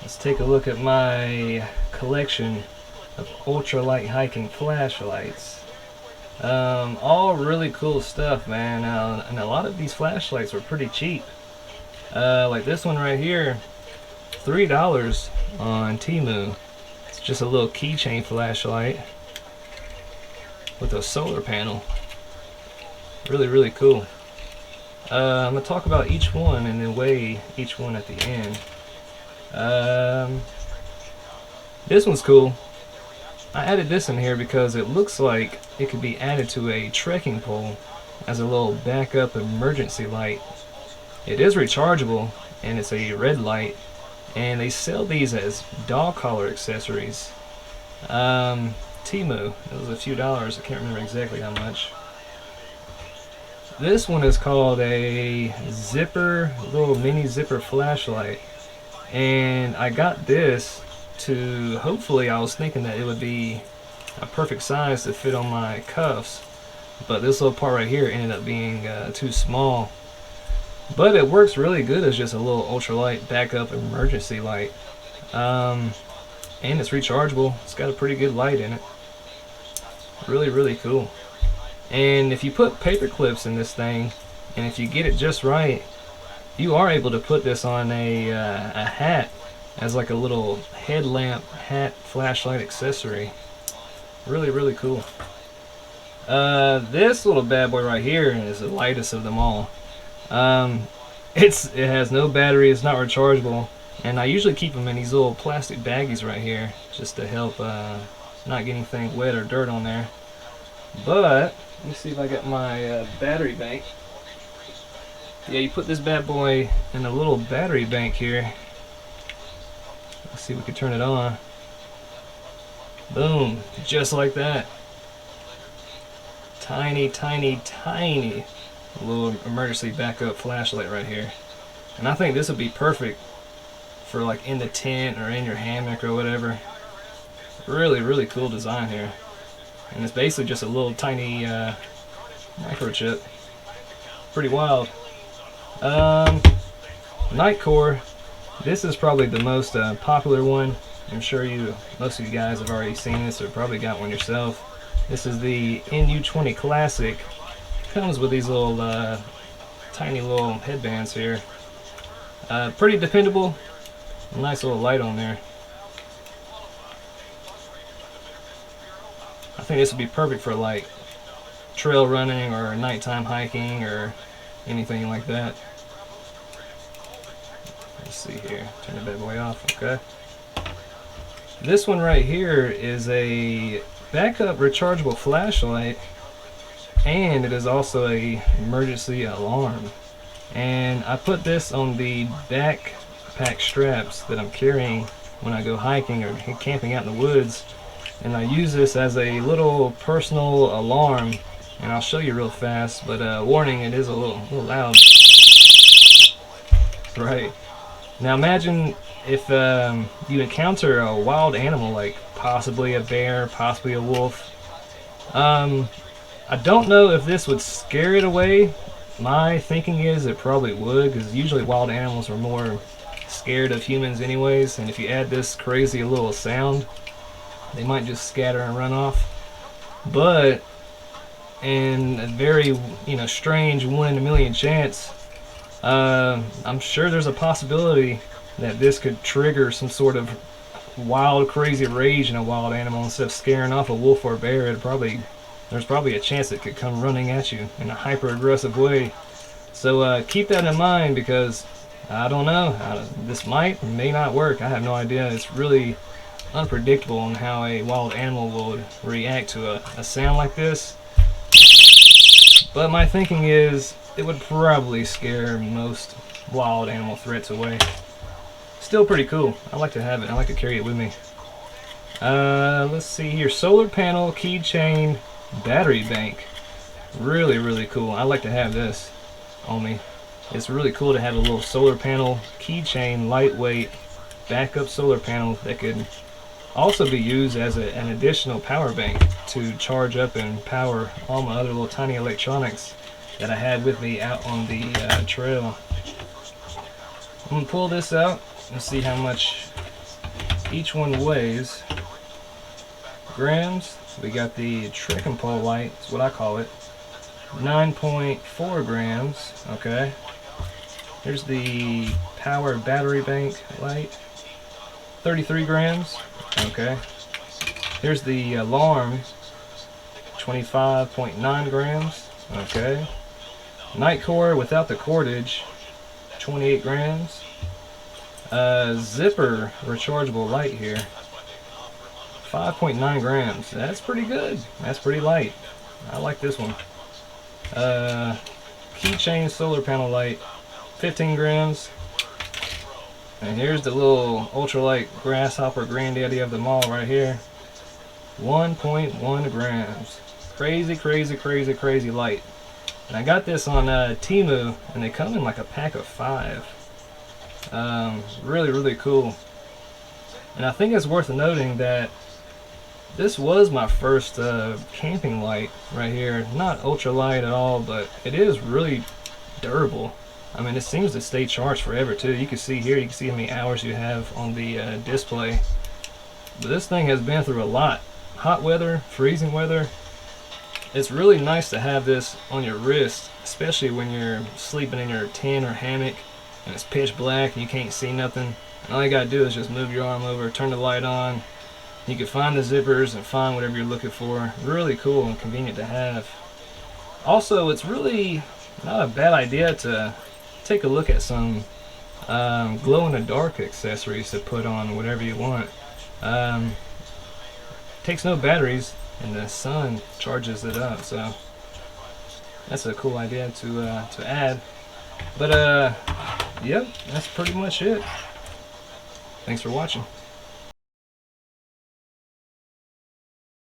Let's take a look at my collection of ultralight hiking flashlights. All really cool stuff, man. And a lot of these flashlights were pretty cheap. Like this one right here, $3 on Temu. It's just a little keychain flashlight with a solar panel. Really, really cool. I'm gonna talk about each one and then weigh each one at the end. This one's cool. I added this in here because it looks like it could be added to a trekking pole as a little backup emergency light. It is rechargeable and it's a red light, and they sell these as dog collar accessories. Temu, it was a few dollars, I can't remember exactly how much. This one is called a zipper, little mini zipper flashlight, and I got this to, hopefully I was thinking that it would be a perfect size to fit on my cuffs, but this little part right here ended up being too small. But it works really good as just a little ultralight backup emergency light, and it's rechargeable. It's got a pretty good light in it. Really, really cool. And if you put paper clips in this thing, and if you get it just right, you are able to put this on a hat as like a little headlamp hat flashlight accessory. Really, really cool. This little bad boy right here is the lightest of them all. It has no battery, it's not rechargeable, and I usually keep them in these little plastic baggies right here just to help not get anything wet or dirt on there. But let me see if I got my battery bank. Yeah, you put this bad boy in a little battery bank here. Let's see if we can turn it on. Boom, just like that. Tiny, tiny, tiny little emergency backup flashlight right here. And I think this would be perfect for like in the tent or in your hammock or whatever. Really, really cool design here. And it's basically just a little tiny microchip. Pretty wild. Nightcore. This is probably the most popular one. I'm sure most of you guys have already seen this or probably got one yourself. This is the NU20 Classic. Comes with these little tiny little headbands here. Pretty dependable. Nice little light on there. I think this would be perfect for like trail running or nighttime hiking or anything like that. Let's see here. Turn the bad boy off. Okay. This one right here is a backup rechargeable flashlight, and it is also a emergency alarm. And I put this on the backpack straps that I'm carrying when I go hiking or camping out in the woods, and I use this as a little personal alarm, and I'll show you real fast, but warning, it is a little loud. Right. Now imagine if you encounter a wild animal, like possibly a bear, possibly a wolf. I don't know if this would scare it away. My thinking is it probably would, because usually wild animals are more scared of humans anyways, and if you add this crazy little sound, they might just scatter and run off. But in a very strange 1 in a million chance, I'm sure there's a possibility that this could trigger some sort of wild, crazy rage in a wild animal. Instead of scaring off a wolf or a bear, there's probably a chance it could come running at you in a hyper-aggressive way. So keep that in mind, because I don't know, this might or may not work. I have no idea. It's really unpredictable on how a wild animal would react to a sound like this. But my thinking is it would probably scare most wild animal threats away. Still pretty cool. I like to have it. I like to carry it with me. Let's see here. Solar panel, keychain, battery bank. Really, really cool. I like to have this on me. It's really cool to have a little solar panel, keychain, lightweight, backup solar panel that could also be used as an additional power bank to charge up and power all my other little tiny electronics that I had with me out on the trail. I'm going to pull this out and see how much Each one weighs grams. We got the trekking pole light, is what I call it, 9.4 grams. Okay. Here's the power battery bank light, 33 grams. Okay. Here's the alarm, 25.9 grams. Okay. Night cord without the cordage, 28 grams. Zipper rechargeable light here, 5.9 grams. That's pretty good. That's pretty light. I like this one. Keychain solar panel light, 15 grams. And here's the little ultralight grasshopper granddaddy of them all right here, 1.1 grams. Crazy, crazy, crazy, crazy light. And I got this on Temu, and they come in like a pack of 5. Really, really cool. And I think it's worth noting that this was my first camping light right here. Not ultralight at all, but it is really durable. I mean, it seems to stay charged forever too. You can see here, you can see how many hours you have on the display. But this thing has been through a lot. Hot weather, freezing weather. It's really nice to have this on your wrist, especially when you're sleeping in your tent or hammock and it's pitch black and you can't see nothing. And all you gotta do is just move your arm over, turn the light on. You can find the zippers and find whatever you're looking for. Really cool and convenient to have. Also, it's really not a bad idea to take a look at some glow-in-the-dark accessories to put on whatever you want. Takes no batteries, and the sun charges it up, so that's a cool idea to add. But yep, that's pretty much it. Thanks for watching.